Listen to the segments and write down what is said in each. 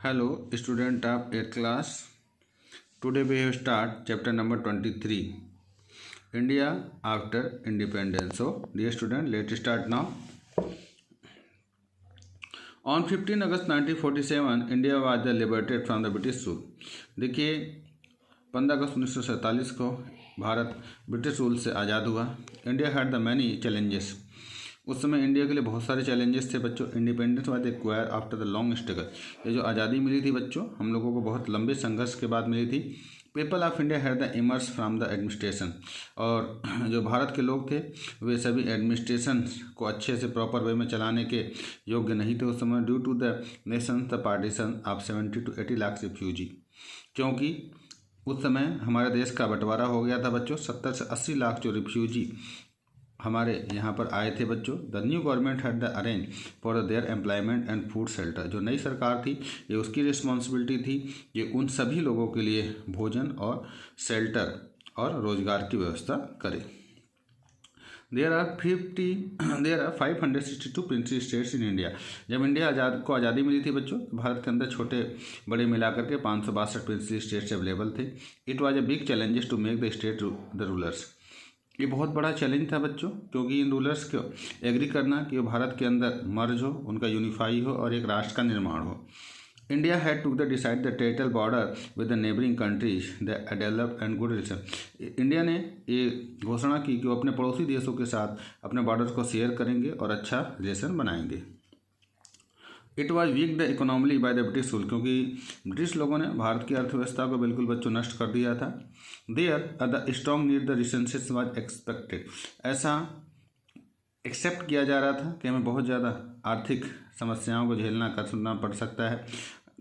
Hello, student of 8th class. Today we have start chapter number 23, India after independence. So, dear student, let's start now. On 15 August 1947, India was liberated from the British rule. देखिए 15 अगस्त 1947 को Bharat British rule से आज़ाद हुआ. India had the many challenges. उस समय India के लिए बहुत सारे चैलेंजेस थे बच्चों. Independence was acquire after the long struggle. ये जो आज़ादी मिली थी बच्चों, हम लोगों को बहुत लंबे संघर्ष के बाद मिली थी. People of India had the immerse from the administration. और जो भारत के लोग थे वे सभी एडमिनिस्ट्रेशन को अच्छे से प्रॉपर वे में चलाने के योग्य नहीं थे उस समय. Due to the nation the partition of 70 to 80 lakh refugee. क्योंकि उस समय हमारे देश का बंटवारा हो गया था बच्चों. 70 से 80 लाख जो रिफ्यूजी हमारे यहाँ पर आए थे बच्चों. The new government had the arrange for their employment and food shelter. जो नई सरकार थी ये उसकी रिस्पॉन्सिबिलिटी थी ये उन सभी लोगों के लिए भोजन और शेल्टर और रोजगार की व्यवस्था करे. There are 562 princely states in India. जब इंडिया आज़ादी मिली थी बच्चों, भारत के अंदर छोटे बड़े मिलाकर के 562 प्रिंसली स्टेट्स अवेलेबल थे. It was a big challenges to make the state the rulers. ये बहुत बड़ा चैलेंज था बच्चों, क्योंकि इन रूलर्स को एग्री करना कि वो भारत के अंदर मर्ज हो, उनका यूनिफाई हो और एक राष्ट्र का निर्माण हो. India had to the decide the territorial border with the neighbouring countries the developed and good relation. India ने ये घोषणा की कि वो अपने पड़ोसी देशों के साथ अपने बॉर्डर को शेयर करेंगे और अच्छा रिलेशन बनाएंगे. It was weakened economically by the British rule. क्योंकि ब्रिटिश लोगों ने भारत की अर्थव्यवस्था को बिल्कुल बच्चों नष्ट कर दिया था. There the strong need the recesses was expected. ऐसा एक्सेप्ट किया जा रहा था कि हमें बहुत ज़्यादा आर्थिक समस्याओं को झेलना करना पड़ सकता है,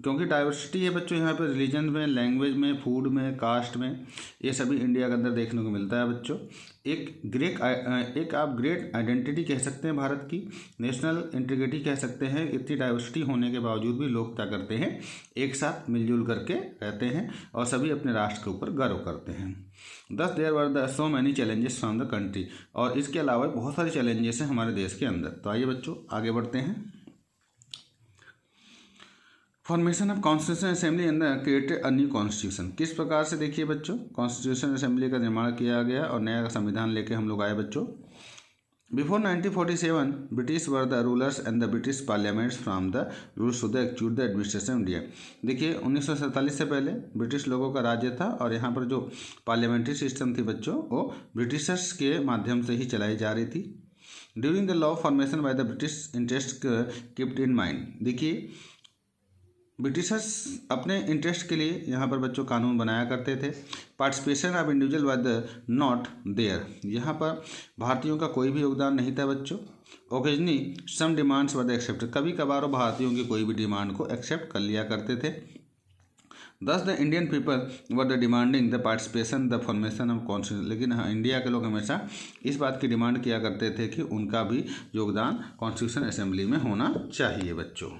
क्योंकि डाइवर्सिटी है बच्चों यहाँ पे रिलीजन में, लैंग्वेज में, फूड में, कास्ट में. ये सभी इंडिया के अंदर देखने को मिलता है बच्चों. एक आप ग्रेट आइडेंटिटी कह सकते हैं भारत की, नेशनल इंटीग्रिटी कह सकते हैं. इतनी डाइवर्सिटी होने के बावजूद भी लोग क्या करते हैं, एक साथ मिलजुल करके रहते हैं और सभी अपने राष्ट्र के ऊपर गर्व करते हैं. Thus there were the so many challenges from the country. और इसके अलावा बहुत सारे चैलेंजेस हैं हमारे देश के अंदर. तो आइए बच्चों आगे बढ़ते हैं. Formation of constitution assembly and created a new constitution. किस प्रकार से देखिए बच्चों कॉन्स्टिट्यूशन असेंबली का निर्माण किया गया और नया संविधान लेके हम लोग आए बच्चों. Before 1947 British were the rulers and the British parliaments from the rules to the actuate the administration of India. देखिए 1947 से पहले ब्रिटिश लोगों का राज्य था और यहाँ पर जो पार्लियामेंट्री सिस्टम थी बच्चों वो ब्रिटिशर्स के माध्यम से ही चलाई जा रही थी. During the law formation by the British interest kept in mind. देखिए ब्रिटिशर्स अपने इंटरेस्ट के लिए यहाँ पर बच्चों कानून बनाया करते थे. Participation of individual was not there. यहाँ पर भारतीयों का कोई भी योगदान नहीं था बच्चों. Occasionally some demands was accepted. कभी कभार भारतीयों की कोई भी डिमांड को एक्सेप्ट कर लिया करते थे. दस the Indian people were the demanding the participation the formation of constitution. लेकिन हाँ, इंडिया के लोग हमेशा इस बात की डिमांड किया करते थे कि उनका भी योगदान कॉन्स्टिट्यूशन असेंबली में होना चाहिए बच्चों.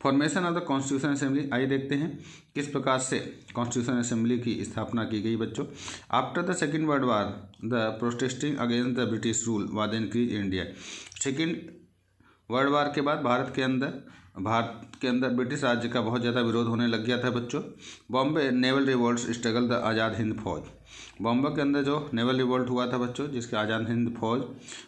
Formation of the constitution assembly. आइए देखते हैं किस प्रकार से कॉन्स्टिट्यूशन असेंबली की स्थापना की गई बच्चों. After the second world war the protesting against the British rule was increase in India. Second world war के बाद भारत के अंदर ब्रिटिश राज्य का बहुत ज़्यादा विरोध होने लग गया था बच्चों. Bombay naval revolt struggle the Azad Hind Fauj. Bombay के अंदर जो नेवल रिवोल्ट हुआ था बच्चों, जिसके आज़ाद हिंद फौज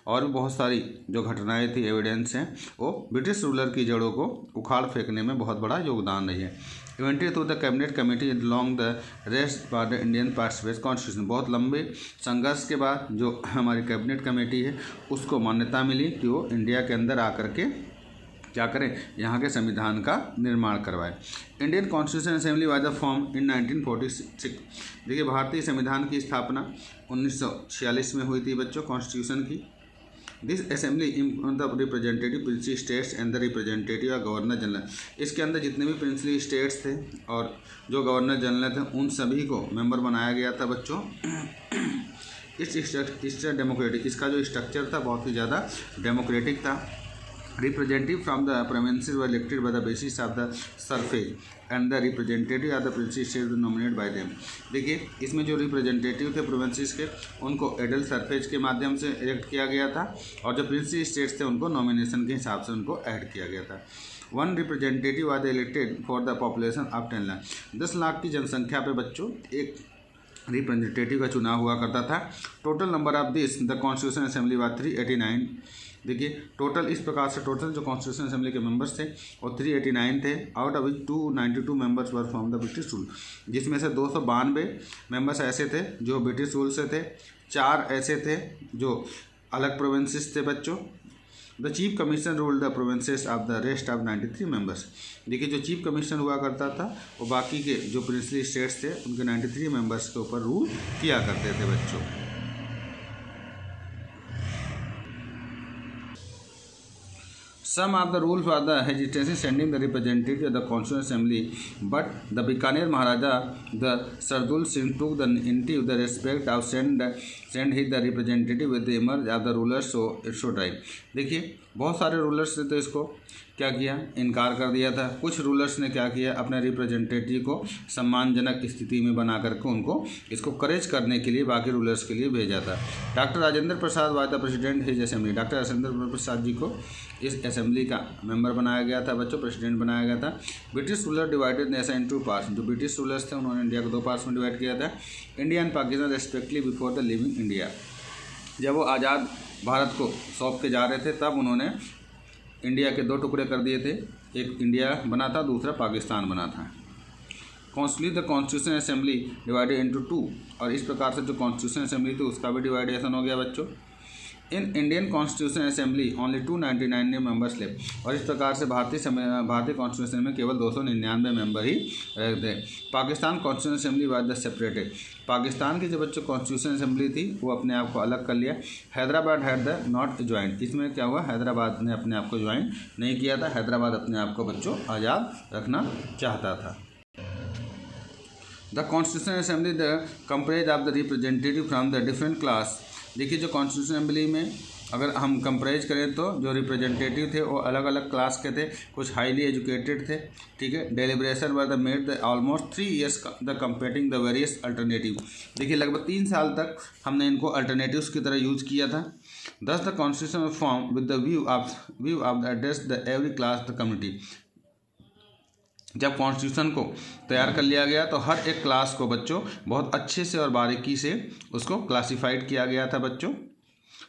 और भी बहुत सारी जो घटनाएं थी, एविडेंस हैं, वो ब्रिटिश रूलर की जड़ों को उखाड़ फेंकने में बहुत बड़ा योगदान रही है. Invented through the cabinet committee long the rest for the Indian participation constitution. बहुत लंबे संघर्ष के बाद जो हमारी कैबिनेट कमेटी है उसको मान्यता मिली कि वो इंडिया के अंदर आकर के क्या करें, यहाँ के संविधान का निर्माण करवाए. Indian constitution assembly was the form in 1946. देखिए भारतीय संविधान की स्थापना 1946 में हुई थी बच्चों कॉन्स्टिट्यूशन की. This assembly the representative princely states and the representative governor general. इसके अंदर जितने भी प्रिंसली स्टेट्स थे और जो गवर्नर जनरल थे उन सभी को मेंबर बनाया गया था बच्चों. इस स्ट्रक्चर डेमोक्रेटिक, इसका जो स्ट्रक्चर था बहुत ही ज़्यादा डेमोक्रेटिक था. Representative from the provinces were elected by the basis of the suffrage and the representative of the princely states were nominated by them. देखिए इसमें जो रिप्रेजेंटेटिव थे प्रोविंसेस के उनको एडल सरफेज के माध्यम से इलेक्ट किया गया था और जो प्रिंसली स्टेट्स थे उनको नॉमिनेशन के हिसाब से उनको ऐड किया गया था. 1 representative was elected for the population of 10 lakh. 10 lakh की जनसंख्या पे बच्चों एक रिप्रेजेंटेटिव का चुनाव हुआ करता था। Total number of this the constitution assembly was 389। देखिए टोटल इस प्रकार से टोटल जो कॉन्स्टिट्यूशन असेंबली के मेंबर्स थे वो 389 थे। Out of which 292 members were from the British rule, जिसमें से 292 मेंबर्स ऐसे थे जो ब्रिटिश रूल से थे, 4 ऐसे थे जो अलग प्रोविंसेस थे बच्चों। The chief commissioner rule the provinces of the rest of 93 members. देखिए जो चीफ कमिश्नर हुआ करता था वो बाकी के जो प्रिंसली स्टेट्स थे उनके 93 मेंबर्स के ऊपर रूल किया करते थे बच्चों। Some of the rules were the hesitation sending the representative to the Constituent Assembly, but the Bikaner Maharaja, the Sardul Singh, took the into the respect of send his the representative with the emerge of the rulers, so it should right। देखिए बहुत सारे rulers ने तो इसको क्या किया, इनकार कर दिया था। कुछ रूलर्स ने क्या किया, अपने रिप्रेजेंटेटिव को सम्मानजनक स्थिति में बना करके उनको इसको करेज करने के लिए बाकी रूलर्स के लिए भेजा था। Doctor Rajendra Prasad was the president his assembly. Doctor Rajendra Prasad ji को इस असेंबली का मेंबर बनाया गया था बच्चों, प्रेसिडेंट बनाया गया था। British ruler divided nation in 2 parts. जो ब्रिटिश रूलर्स थे उन्होंने इंडिया को 2 पार्ट्स में डिवाइड किया था। India and Pakistan respectively before the living India. जब वो आज़ाद भारत को सौंप के जा रहे थे तब उन्होंने इंडिया के 2 टुकड़े कर दिए थे, एक इंडिया बना था, दूसरा पाकिस्तान बना था। The constitution assembly divided into 2, और इस प्रकार से जो कॉन्स्टिट्यूशन असेंबली थी उसका भी डिवाइडेशन हो गया बच्चों। In Indian constitution assembly only 299 members left, और इस प्रकार से भारतीय कॉन्स्टिट्यूशन में केवल 299 मेंबर ही रहते। Pakistan constitution assembly was the separated. Pakistan की जो बच्चों कॉन्स्टिट्यूशन असेंबली थी वो अपने आप को अलग कर लिया। Hyderabad had the not joint. इसमें क्या हुआ, हैदराबाद ने अपने आप को ज्वाइन नहीं किया था। हैदराबाद अपने आप को बच्चों आज़ाद रखना चाहता था। The constitution assembly the comprise of the representative from the different class. देखिए जो कॉन्स्टिट्यूशन असेंबली में अगर हम कंपेयर करें तो जो रिप्रेजेंटेटिव थे वो अलग अलग क्लास के थे, कुछ हाईली एजुकेटेड थे, ठीक है। Deliberation were the made the almost 3 years the comparing the various alternative. देखिए लगभग 3 साल तक हमने इनको अल्टरनेटिव्स की तरह यूज किया था। दस the constitution form with the view of the address the every class the community. जब कॉन्स्टिट्यूशन को तैयार कर लिया गया तो हर एक क्लास को बच्चों बहुत अच्छे से और बारीकी से उसको क्लासिफाइड किया गया था बच्चों।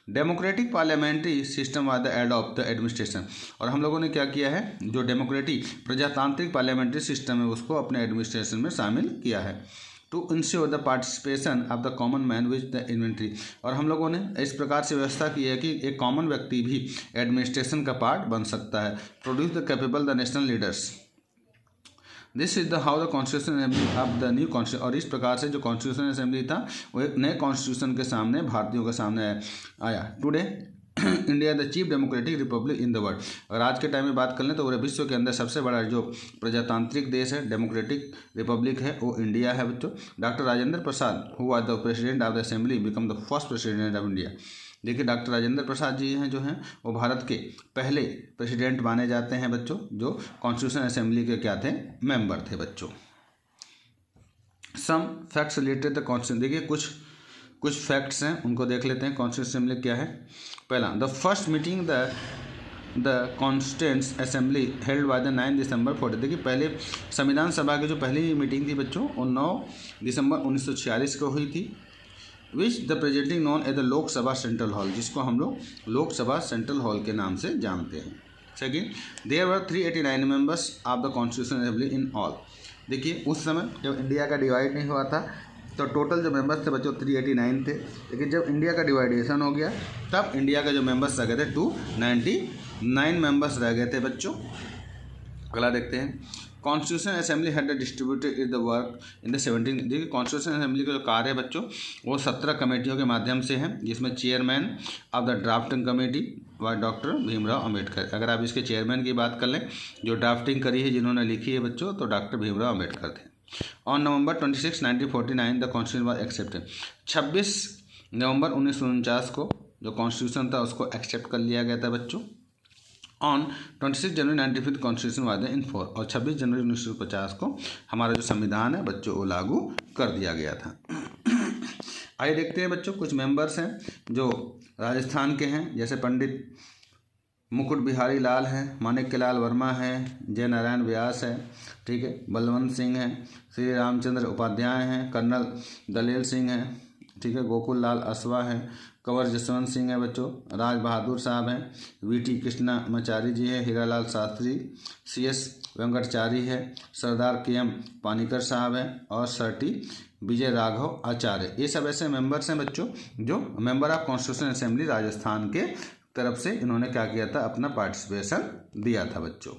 Democratic parliamentary system was the head of the administration. और हम लोगों ने क्या किया है, जो डेमोक्रेटिक प्रजातांत्रिक पार्लियामेंट्री सिस्टम है उसको अपने एडमिनिस्ट्रेशन में शामिल किया है। To ensure the participation of the common man with the inventory. और हम लोगों ने इस प्रकार से व्यवस्था की है कि एक कॉमन व्यक्ति भी एडमिनिस्ट्रेशन का पार्ट बन सकता है। Produce the capable the national leaders. This is the how the constitution assembly of the new constitution. और इस प्रकार से जो कॉन्स्टिट्यूशन असेंबली था वो एक नए कॉन्स्टिट्यूशन के सामने भारतीयों के सामने आया। Today India the chief democratic Republic in the world. अगर आज के टाइम में बात कर लें तो पूरे विश्व के अंदर सबसे बड़ा जो प्रजातांत्रिक देश है, डेमोक्रेटिक रिपब्लिक है, वो इंडिया है बच्चों। Doctor Rajendra Prasad who was the president of the assembly become the first president of India. देखिए डॉक्टर राजेंद्र प्रसाद जी हैं जो हैं वो भारत के पहले प्रेसिडेंट माने जाते हैं बच्चों, जो कॉन्स्टिट्यूशन असेंबली के क्या थे, मेंबर थे बच्चों। Some facts related the constitution. देखिए कुछ फैक्ट्स हैं उनको देख लेते हैं। कॉन्स्टिट्यूशन असेंबली क्या है। पहला, the first meeting the constituent assembly held by the 9 दिसंबर 40। देखिए पहले संविधान सभा की जो पहली मीटिंग थी बच्चों वो 9 दिसंबर 1946 को हुई थी। Which the presenting known as the Lok Sabha central hall, जिसको हम लोग लोकसभा सेंट्रल हॉल के नाम से जानते हैं। Second, there were 389 members of the constitution assembly in all. देखिए उस समय जब इंडिया का डिवाइड नहीं हुआ था तो टोटल जो मेंबर्स थे बच्चों 389 थे, लेकिन जब इंडिया का डिवाइडेशन हो गया तब इंडिया के जो मेंबर्स रह गए थे 299 मेंबर्स रह गए थे बच्चों। अगला देखते हैं। Constitution assembly had distributed the work in the 17। देखिए कॉन्स्टिट्यूशन असेंबली का जो कार्य है बच्चों वो 17 कमेटियों के माध्यम से है, जिसमें chairman of the drafting committee व डॉक्टर भीमराव अम्बेडकर। अगर आप इसके चेयरमैन की बात कर लें, जो ड्राफ्टिंग करी है जिन्होंने लिखी है बच्चों, तो डॉक्टर भीमराव अम्बेडकर थे। On November 26, 1949 the constitution was accepted. 26 नवंबर 1949 को जो कॉन्स्टिट्यूशन था उसको एक्सेप्ट कर लिया गया था बच्चों। On 26 January 1995 constitution was in force. और 26 जनवरी 1950 को हमारा जो संविधान है बच्चों वो लागू कर दिया गया था। आइए देखते हैं बच्चों कुछ मेंबर्स हैं जो राजस्थान के हैं, जैसे पंडित मुकुट बिहारी लाल हैं, माणिक्य लाल वर्मा है, जय नारायण व्यास है, ठीक है, बलवंत सिंह है, श्री रामचंद्र उपाध्याय हैं, कर्नल दलेल सिंह है, ठीक है, गोकुल लाल असवा है, कंवर जसवंत सिंह है बच्चों, राज बहादुर साहब हैं, वीटी कृष्णामाचारी जी है, हीरालाल शास्त्री, सीएस वेंकटचारी है, सरदार केएम पानीकर साहब हैं और सर टी विजय राघव आचार्य। ये सब ऐसे मेंबर्स हैं बच्चों जो member of constitution assembly Rajasthan के तरफ से इन्होंने क्या किया था, अपना पार्टिसिपेशन दिया था बच्चों।